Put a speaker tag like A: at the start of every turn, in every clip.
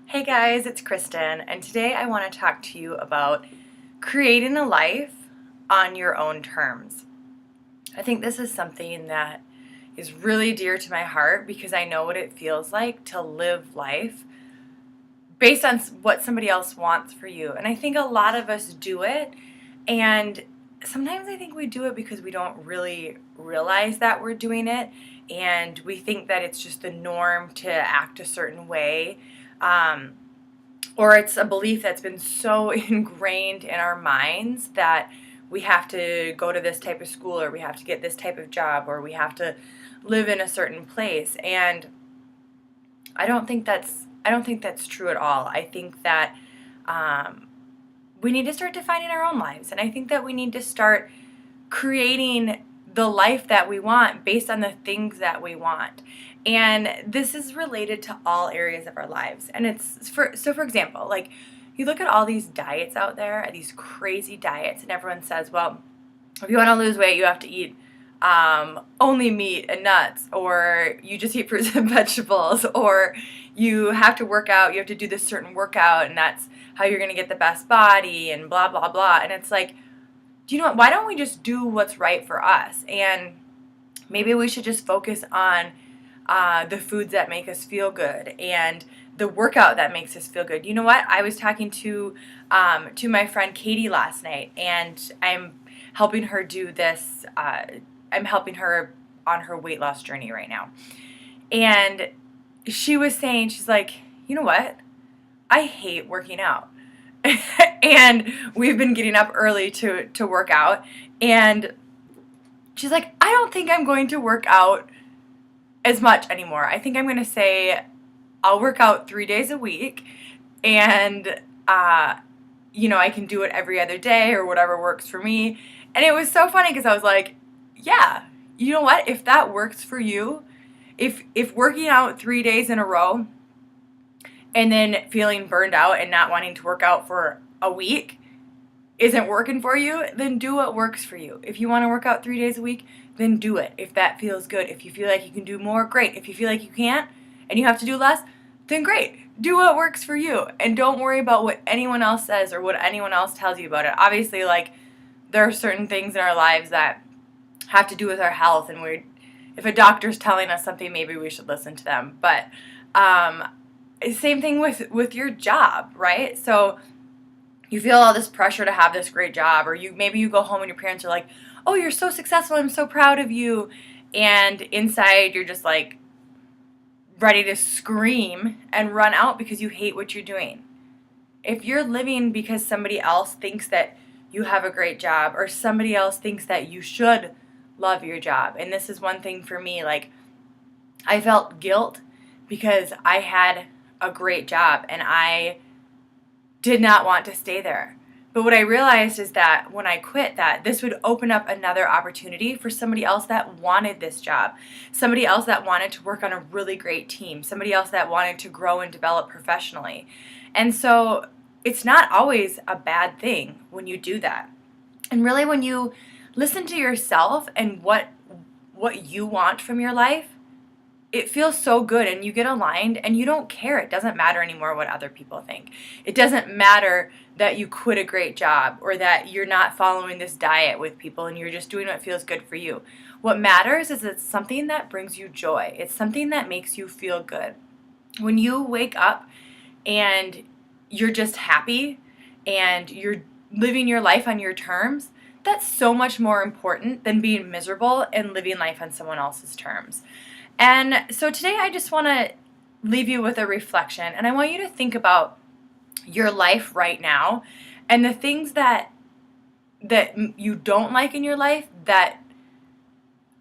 A: Hey guys, it's Kristen, and today I want to talk to you about creating a life on your own terms. I think this is something that is really dear to my heart because I know what it feels like to live life based on what somebody else wants for you. And I think a lot of us do it, and sometimes I think we do it because we don't really realize that we're doing it, and we think that it's just the norm to act a certain way. Or it's a belief that's been so ingrained in our minds that we have to go to this type of school, or we have to get this type of job, or we have to live in a certain place. And I don't think that's true at all. I think that we need to start defining our own lives, and I think that we need to start creating the life that we want based on the things that we want. And this is related to all areas of our lives. And for example, like, you look at all these diets out there, these crazy diets, and everyone says, well, if you want to lose weight, you have to eat only meat and nuts, or you just eat fruits and vegetables, or you have to work out, you have to do this certain workout, and that's how you're going to get the best body, and blah, blah, blah. And it's like, do you know what? Why don't we just do what's right for us? And maybe we should just focus on the foods that make us feel good and the workout that makes us feel good. You know what? I was talking to my friend Katie last night, and I'm helping her do this. I'm helping her on her weight loss journey right now. And she was saying, she's like, you know what? I hate working out. And we've been getting up early to work out. And she's like, I don't think I'm going to work out as much anymore. I think I'm going to say I'll work out 3 days a week. And, I can do it every other day or whatever works for me. And it was so funny because I was like, yeah, you know what? If that works for you, if working out 3 days in a row and then feeling burned out and not wanting to work out for a week isn't working for you, then do what works for you. If you want to work out 3 days a week, then do it. If that feels good. If you feel like you can do more, great. If you feel like you can't and you have to do less, then great. Do what works for you. And don't worry about what anyone else says or what anyone else tells you about it. Obviously, like, there are certain things in our lives that have to do with our health, and if a doctor's telling us something, maybe we should listen to them. But same thing with your job, right? So you feel all this pressure to have this great job, or maybe you go home and your parents are like, oh, you're so successful, I'm so proud of you. And inside you're just like ready to scream and run out because you hate what you're doing. If you're living because somebody else thinks that you have a great job, or somebody else thinks that you should love your job, and this is one thing for me, like, I felt guilt because I had a great job and I did not want to stay there. But what I realized is that when I quit that, this would open up another opportunity for somebody else that wanted this job, somebody else that wanted to work on a really great team, somebody else that wanted to grow and develop professionally. And so it's not always a bad thing when you do that. And really, when you listen to yourself and what you want from your life, it feels so good, and you get aligned, and you don't care. It doesn't matter anymore what other people think. It doesn't matter that you quit a great job, or that you're not following this diet with people and you're just doing what feels good for you. What matters is it's something that brings you joy. It's something that makes you feel good. When you wake up and you're just happy and you're living your life on your terms, that's so much more important than being miserable and living life on someone else's terms. And so today I just want to leave you with a reflection, and I want you to think about your life right now and the things that you don't like in your life that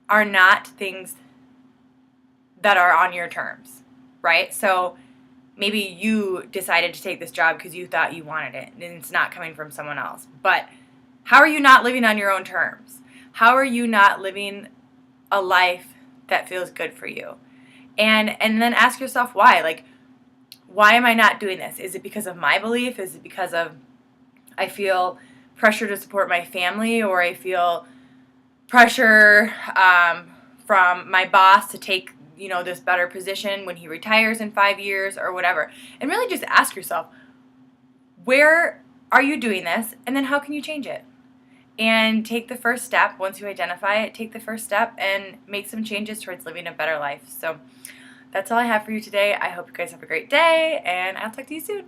A: are not things that are on your terms, right? So maybe you decided to take this job because you thought you wanted it and it's not coming from someone else. But how are you not living on your own terms? How are you not living a life that feels good for you? And then ask yourself why. Like, why am I not doing this? Is it because of my belief? Is it because of I feel pressure to support my family, or I feel pressure from my boss to take this better position when he retires in 5 years or whatever. And really just ask yourself, where are you doing this? And then how can you change it? And take the first step. Once you identify it, take the first step and make some changes towards living a better life. So that's all I have for you today. I hope you guys have a great day, and I'll talk to you soon.